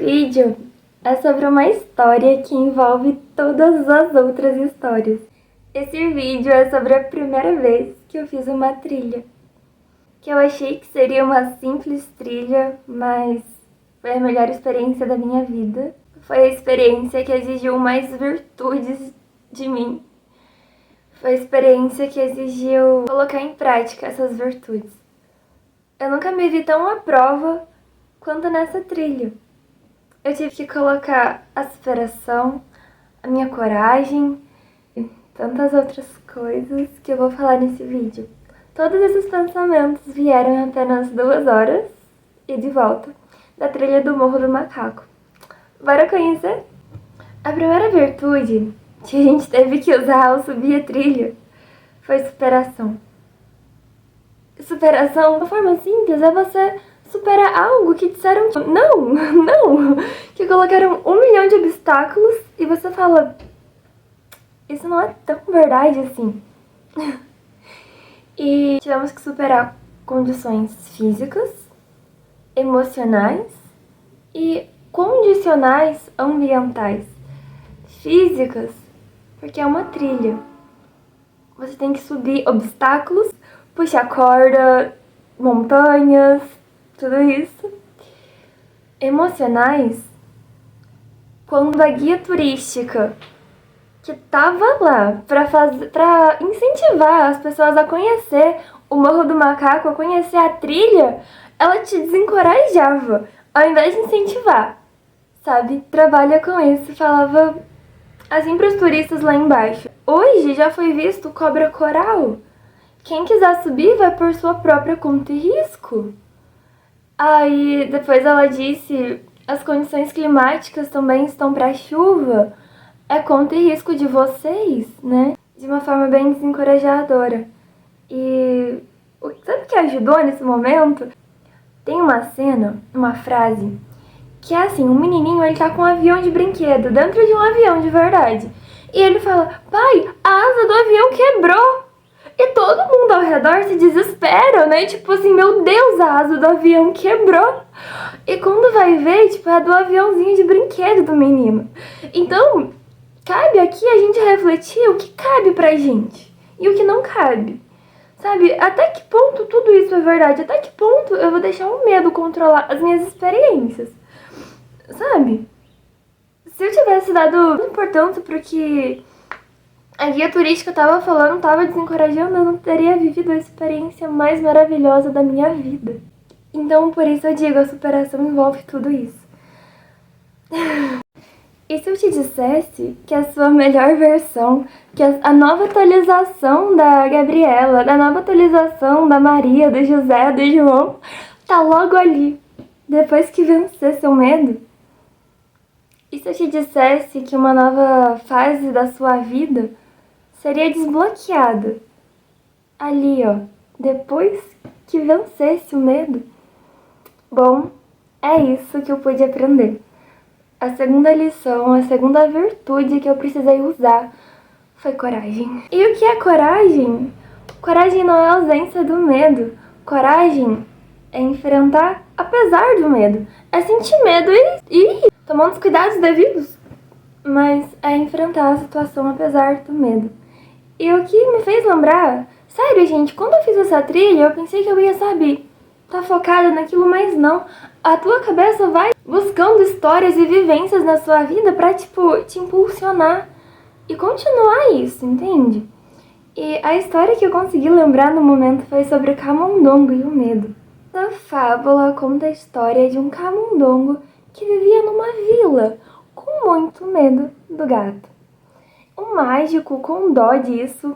vídeo é sobre uma história que envolve todas as outras histórias. Esse vídeo é sobre a primeira vez que eu fiz uma trilha, que eu achei que seria uma simples trilha, mas foi a melhor experiência da minha vida. Foi a experiência que exigiu mais virtudes de mim. Foi a experiência que exigiu colocar em prática essas virtudes. Eu nunca me vi tão à prova quanto nessa trilha. Eu tive que colocar a superação, a minha coragem e tantas outras coisas que eu vou falar nesse vídeo. Todos esses pensamentos vieram em apenas 2 horas e de volta da trilha do Morro do Macaco. Bora conhecer? A primeira virtude que a gente teve que usar ao subir a trilha foi superação. Superação, de uma forma simples, é você superar algo que disseram não, que colocaram 1 milhão de obstáculos e você fala, isso não é tão verdade assim. E tivemos que superar condições físicas, emocionais e condicionais ambientais. Físicas, porque é uma trilha. Você tem que subir obstáculos, puxar corda, montanhas, tudo isso. Emocionais, quando a guia turística que tava lá para incentivar as pessoas a conhecer o Morro do Macaco, a conhecer a trilha, ela te desencorajava, ao invés de incentivar, sabe? Trabalha com isso, falava assim para os turistas lá embaixo. Hoje já foi visto cobra coral. Quem quiser subir vai por sua própria conta e risco. Aí depois ela disse, as condições climáticas também estão para chuva. É conta e risco de vocês, né? De uma forma bem desencorajadora. E sabe o que ajudou nesse momento? Tem uma cena, uma frase, que é assim, um menininho, ele tá com um avião de brinquedo, dentro de um avião de verdade. E ele fala, pai, a asa do avião quebrou. E todo mundo ao redor se desespera, né? Tipo assim, meu Deus, a asa do avião quebrou. E quando vai ver, tipo, é do aviãozinho de brinquedo do menino. Então, cabe aqui a gente refletir o que cabe pra gente e o que não cabe. Sabe, até que ponto tudo isso é verdade? Até que ponto eu vou deixar o medo controlar as minhas experiências? Sabe? Se eu tivesse dado importância pro que a guia turística tava falando, tava desencorajando, eu não teria vivido a experiência mais maravilhosa da minha vida. Então, por isso eu digo, a superação envolve tudo isso. E se eu te dissesse que a sua melhor versão, que a nova atualização da Gabriela, da nova atualização da Maria, do José, do João, tá logo ali, depois que vencer seu medo? E se eu te dissesse que uma nova fase da sua vida seria desbloqueada ali, ó, depois que vencesse o medo? Bom, é isso que eu pude aprender. A segunda lição, a segunda virtude que eu precisei usar foi coragem. E o que é coragem? Coragem não é a ausência do medo. Coragem é enfrentar apesar do medo. É sentir medo e tomando os cuidados devidos. Mas é enfrentar a situação apesar do medo. E o que me fez lembrar, sério, gente, quando eu fiz essa trilha, eu pensei que eu ia, sabe, tá focada naquilo, mas não. A tua cabeça vai buscando histórias e vivências na sua vida pra, tipo, te impulsionar e continuar isso, entende? E a história que eu consegui lembrar no momento foi sobre o camundongo e o medo. A fábula conta a história de um camundongo que vivia numa vila com muito medo do gato. O mágico, com dó disso,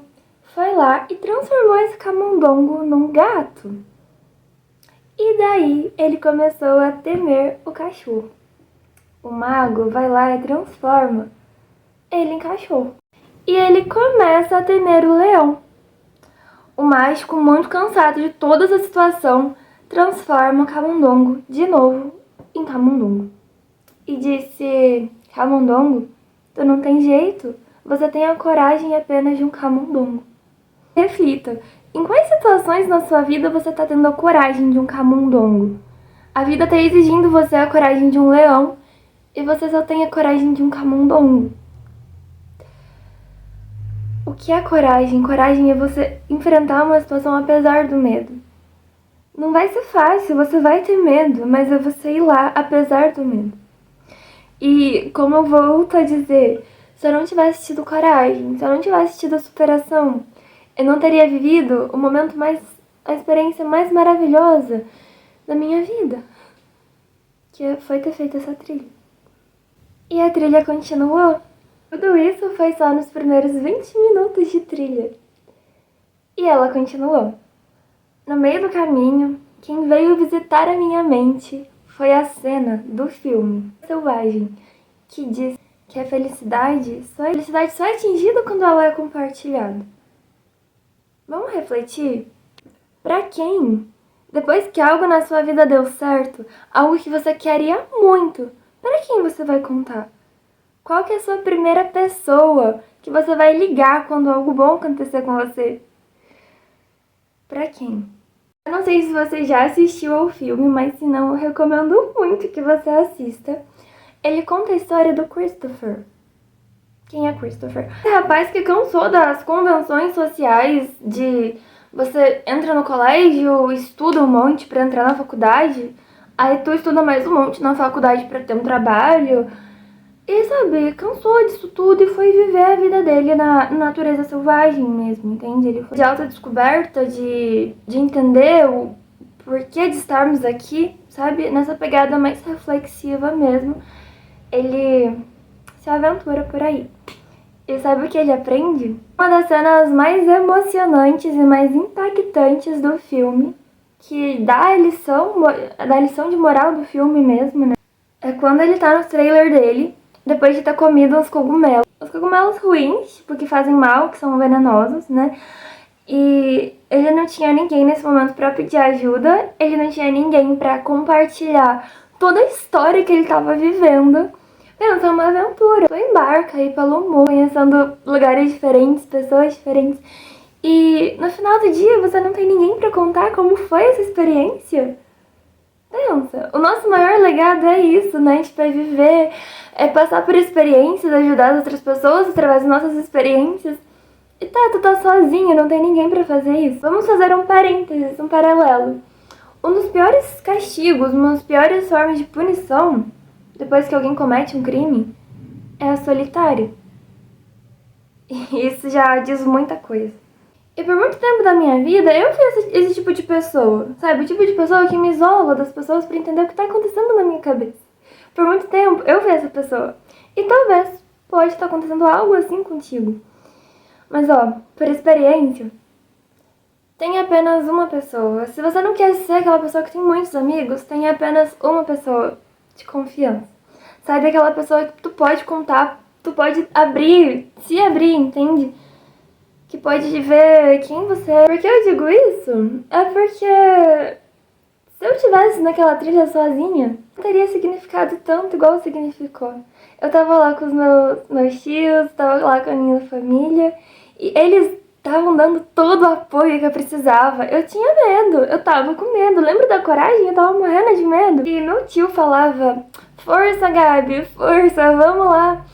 foi lá e transformou esse camundongo num gato. E daí ele começou a temer o cachorro. O mago vai lá e transforma ele em cachorro. E ele começa a temer o leão. O mágico, muito cansado de toda essa situação, transforma o camundongo de novo em camundongo. E disse, camundongo, tu não tem jeito, você tem a coragem apenas de um camundongo. Reflita, em quais situações na sua vida você está tendo a coragem de um camundongo? A vida está exigindo você a coragem de um leão e você só tem a coragem de um camundongo. O que é coragem? Coragem é você enfrentar uma situação apesar do medo. Não vai ser fácil, você vai ter medo, mas é você ir lá apesar do medo. E como eu volto a dizer, se eu não tivesse tido coragem, se eu não tivesse tido a superação, eu não teria vivido o momento a experiência mais maravilhosa da minha vida, que foi ter feito essa trilha. E a trilha continuou. Tudo isso foi só nos primeiros 20 minutos de trilha. E ela continuou. No meio do caminho, quem veio visitar a minha mente foi a cena do filme Selvagem, que diz que a felicidade só é atingida quando ela é compartilhada. Vamos refletir? Pra quem? Depois que algo na sua vida deu certo, algo que você queria muito, pra quem você vai contar? Qual que é a sua primeira pessoa que você vai ligar quando algo bom acontecer com você? Pra quem? Eu não sei se você já assistiu ao filme, mas se não, eu recomendo muito que você assista. Ele conta a história do Christopher. Quem é Christopher? Esse rapaz que cansou das convenções sociais de você entra no colégio, estuda um monte pra entrar na faculdade, aí tu estuda mais um monte na faculdade pra ter um trabalho. E, sabe, cansou disso tudo e foi viver a vida dele na natureza selvagem mesmo, entende? Ele foi de autodescoberta, de entender o porquê de estarmos aqui, sabe? Nessa pegada mais reflexiva mesmo. Ele se aventura por aí. E sabe o que ele aprende? Uma das cenas mais emocionantes e mais impactantes do filme, que dá a lição de moral do filme mesmo, né? É quando ele tá no trailer dele, depois de ter comido uns cogumelos. Os cogumelos ruins, tipo, que fazem mal, que são venenosos, né? E ele não tinha ninguém nesse momento pra pedir ajuda, ele não tinha ninguém pra compartilhar toda a história que ele tava vivendo. Pensa, é uma aventura. Tu embarca aí pelo mundo, conhecendo lugares diferentes, pessoas diferentes. E no final do dia você não tem ninguém pra contar como foi essa experiência. Pensa, o nosso maior legado é isso, né? A gente vai viver, é passar por experiências, ajudar as outras pessoas através das nossas experiências. E tá, tu tá sozinho, não tem ninguém pra fazer isso. Vamos fazer um parênteses, um paralelo. Um dos piores castigos, uma das piores formas de punição, depois que alguém comete um crime, é a solitário. E isso já diz muita coisa. E por muito tempo da minha vida, eu fui esse tipo de pessoa, sabe? O tipo de pessoa que me isola das pessoas pra entender o que tá acontecendo na minha cabeça. Por muito tempo, eu fui essa pessoa. E talvez pode estar acontecendo algo assim contigo. Mas ó, por experiência, tem apenas uma pessoa. Se você não quer ser aquela pessoa que tem muitos amigos, tem apenas uma pessoa de confiança. Sabe, aquela pessoa que tu pode contar, tu pode se abrir, entende? Que pode ver quem você é. Por que eu digo isso? É porque se eu estivesse naquela trilha sozinha, não teria significado tanto igual significou. Eu tava lá com os meus tios, tava lá com a minha família, e eles estavam dando todo o apoio que eu precisava. Eu tinha medo, eu tava com medo. Lembra da coragem? Eu tava morrendo de medo. E meu tio falava, força, Gabi, força, vamos lá.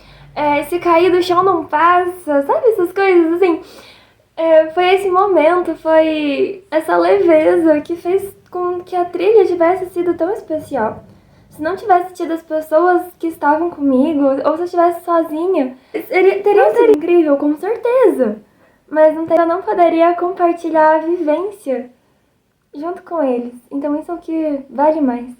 Se cair do chão não passa, sabe essas coisas assim? Foi esse momento, foi essa leveza que fez com que a trilha tivesse sido tão especial. Se não tivesse tido as pessoas que estavam comigo, ou se eu estivesse sozinha, teria sido incrível, com certeza. Mas eu não poderia compartilhar a vivência junto com eles. Então isso é o que vale mais.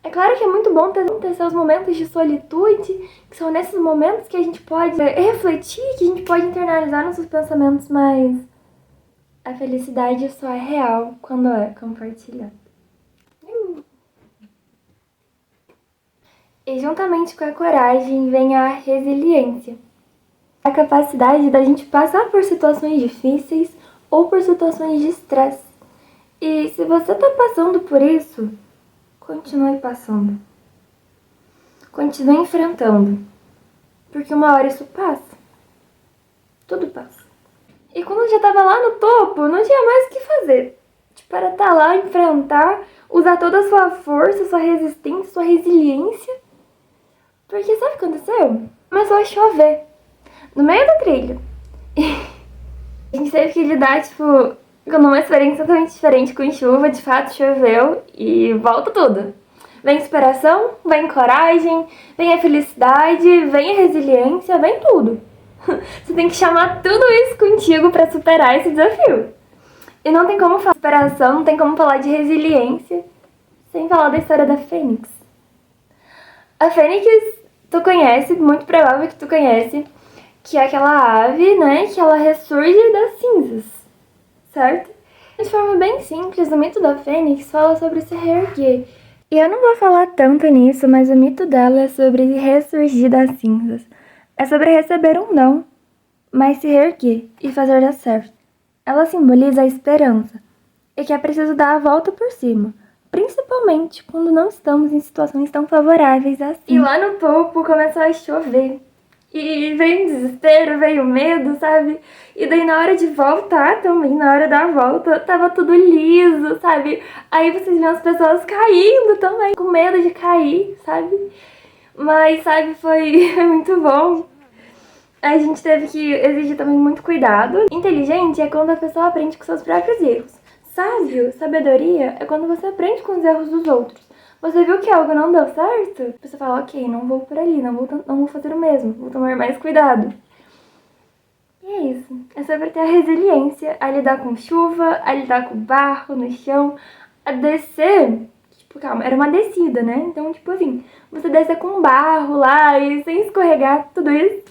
É claro que é muito bom ter seus momentos de solitude, que são nesses momentos que a gente pode refletir, que a gente pode internalizar nossos pensamentos, mas a felicidade só é real quando é compartilhada. E juntamente com a coragem vem a resiliência. A capacidade da gente passar por situações difíceis ou por situações de estresse. E se você tá passando por isso, continue passando. Continue enfrentando. Porque uma hora isso passa. Tudo passa. E quando eu já tava lá no topo, não tinha mais o que fazer. Tipo, era estar lá, enfrentar, usar toda a sua força, sua resistência, sua resiliência que aconteceu? Começou a chover no meio da trilha. A gente teve que lidar, tipo, com uma experiência totalmente diferente com chuva. De fato, choveu e volta tudo. Vem inspiração, vem coragem, vem a felicidade, vem a resiliência, vem tudo. Você tem que chamar tudo isso contigo pra superar esse desafio. E não tem como falar de superação, não tem como falar de resiliência sem falar da história da Fênix. A Fênix, tu conhece, muito provável que tu conhece, que é aquela ave, né, que ela ressurge das cinzas, certo? De forma bem simples, o mito da Fênix fala sobre se reerguer. E eu não vou falar tanto nisso, mas o mito dela é sobre ressurgir das cinzas. É sobre receber um não, mas se reerguer e fazer dar certo. Ela simboliza a esperança e que é preciso dar a volta por cima, principalmente quando não estamos em situações tão favoráveis assim. E lá no topo começou a chover. E veio o desespero, veio o medo, sabe? E daí na hora de voltar também, na hora da volta, tava tudo liso, sabe? Aí vocês viam as pessoas caindo também, com medo de cair, sabe? Mas, sabe, foi muito bom. A gente teve que exigir também muito cuidado. Inteligente é quando a pessoa aprende com seus próprios erros. Sábio, sabedoria, é quando você aprende com os erros dos outros. Você viu que algo não deu certo? Você fala, ok, não vou por ali, não vou fazer o mesmo, vou tomar mais cuidado. E é isso. É sobre ter a resiliência, a lidar com chuva, a lidar com barro no chão, a descer. Tipo, calma, era uma descida, né? Então, tipo assim, você descer com barro lá e sem escorregar, tudo isso.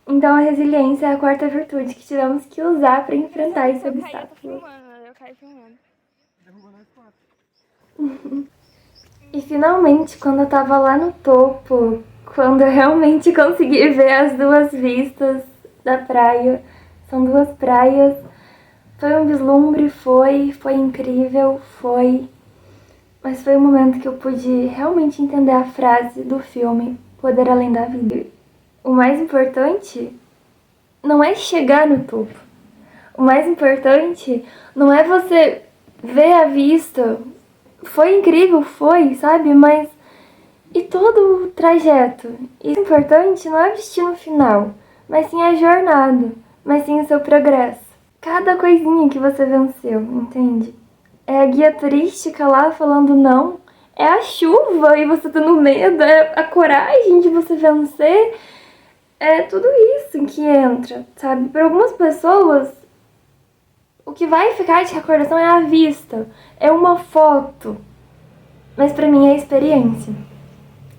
Então, a resiliência é a quarta virtude que tivemos que usar pra enfrentar esse obstáculo. Eu caí filmando. E finalmente, quando eu tava lá no topo, quando eu realmente consegui ver as duas vistas da praia, são duas praias, foi um vislumbre, foi incrível, mas foi um momento que eu pude realmente entender a frase do filme, Poder Além da Vida. O mais importante não é chegar no topo. O mais importante não é você ver a vista. Foi incrível, foi, sabe? Mas e todo o trajeto? E o importante não é o destino final, mas sim a jornada, mas sim o seu progresso. Cada coisinha que você venceu, entende? É a guia turística lá falando não, é a chuva e você tendo medo, é a coragem de você vencer, é tudo isso que entra, sabe? Para algumas pessoas, o que vai ficar de recordação é a vista, é uma foto, mas pra mim é a experiência.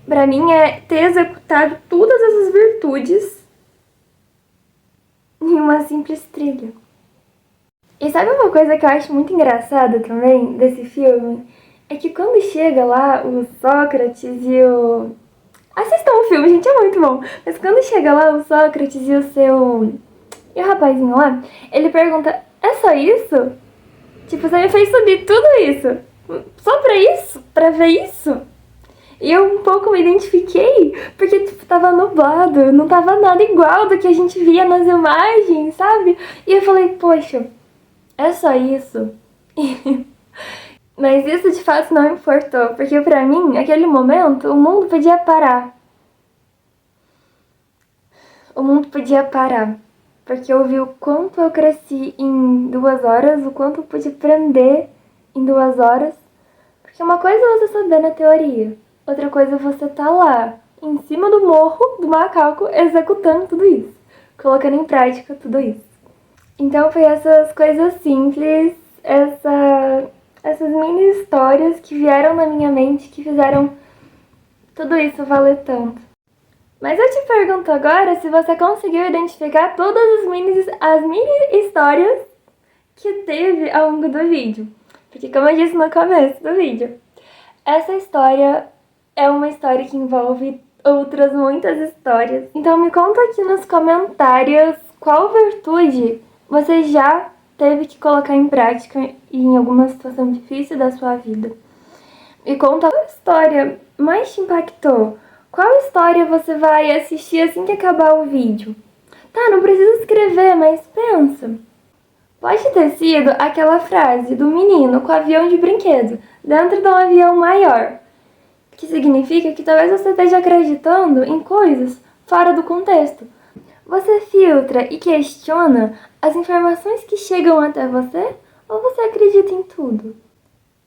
Pra mim é ter executado todas essas virtudes em uma simples trilha. E sabe uma coisa que eu acho muito engraçada também desse filme? É que quando chega lá o Sócrates e o... Assistam o filme, gente, é muito bom. Mas quando chega lá o Sócrates e o seu... E o rapazinho lá, ele pergunta, é só isso? Tipo, você me fez subir tudo isso? Só pra isso? Pra ver isso? E eu um pouco me identifiquei, porque tipo, tava nublado, não tava nada igual do que a gente via nas imagens, sabe? E eu falei, poxa, é só isso? Mas isso de fato não importou, porque pra mim, naquele momento, o mundo podia parar. O mundo podia parar. Porque eu vi o quanto eu cresci em 2 horas, o quanto eu pude aprender em 2 horas. Porque uma coisa é você saber na teoria, outra coisa é você tá lá, em cima do morro do macaco, executando tudo isso, colocando em prática tudo isso. Então foi essas coisas simples, essas mini histórias que vieram na minha mente, que fizeram tudo isso valer tanto. Mas eu te pergunto agora se você conseguiu identificar todas as mini histórias que teve ao longo do vídeo. Porque como eu disse no começo do vídeo, essa história é uma história que envolve outras muitas histórias. Então me conta aqui nos comentários qual virtude você já teve que colocar em prática em alguma situação difícil da sua vida. Me conta qual história mais te impactou. Qual história você vai assistir assim que acabar o vídeo? Tá, não precisa escrever, mas pensa. Pode ter sido aquela frase do menino com o avião de brinquedo dentro de um avião maior. que significa que talvez você esteja acreditando em coisas fora do contexto. Você filtra e questiona as informações que chegam até você ou você acredita em tudo?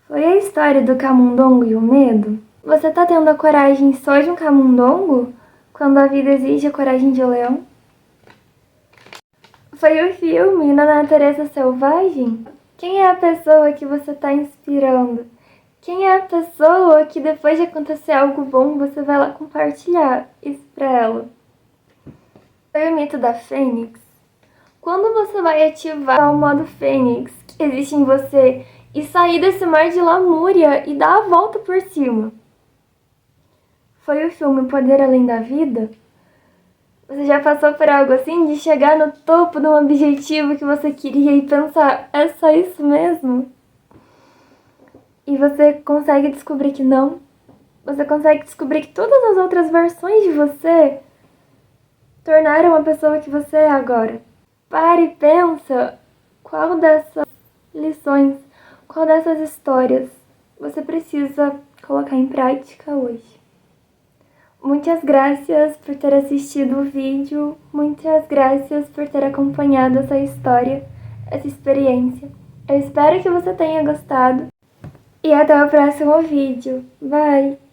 Foi a história do camundongo e o medo? Você tá tendo a coragem só de um camundongo quando a vida exige a coragem de um leão? Foi o filme Na Natureza Selvagem? Quem é a pessoa que você tá inspirando? Quem é a pessoa que depois de acontecer algo bom você vai lá compartilhar isso pra ela? Foi o mito da Fênix? Quando você vai ativar o modo Fênix que existe em você e sair desse mar de lamúria e dar a volta por cima? Foi o filme Poder Além da Vida? Você já passou por algo assim, de chegar no topo de um objetivo que você queria e pensar, é só isso mesmo? E você consegue descobrir que não? Você consegue descobrir que todas as outras versões de você tornaram a pessoa que você é agora. Pare e pensa qual dessas lições, qual dessas histórias você precisa colocar em prática hoje. Muitas graças por ter assistido o vídeo, muitas graças por ter acompanhado essa história, essa experiência. Eu espero que você tenha gostado e até o próximo vídeo. Bye!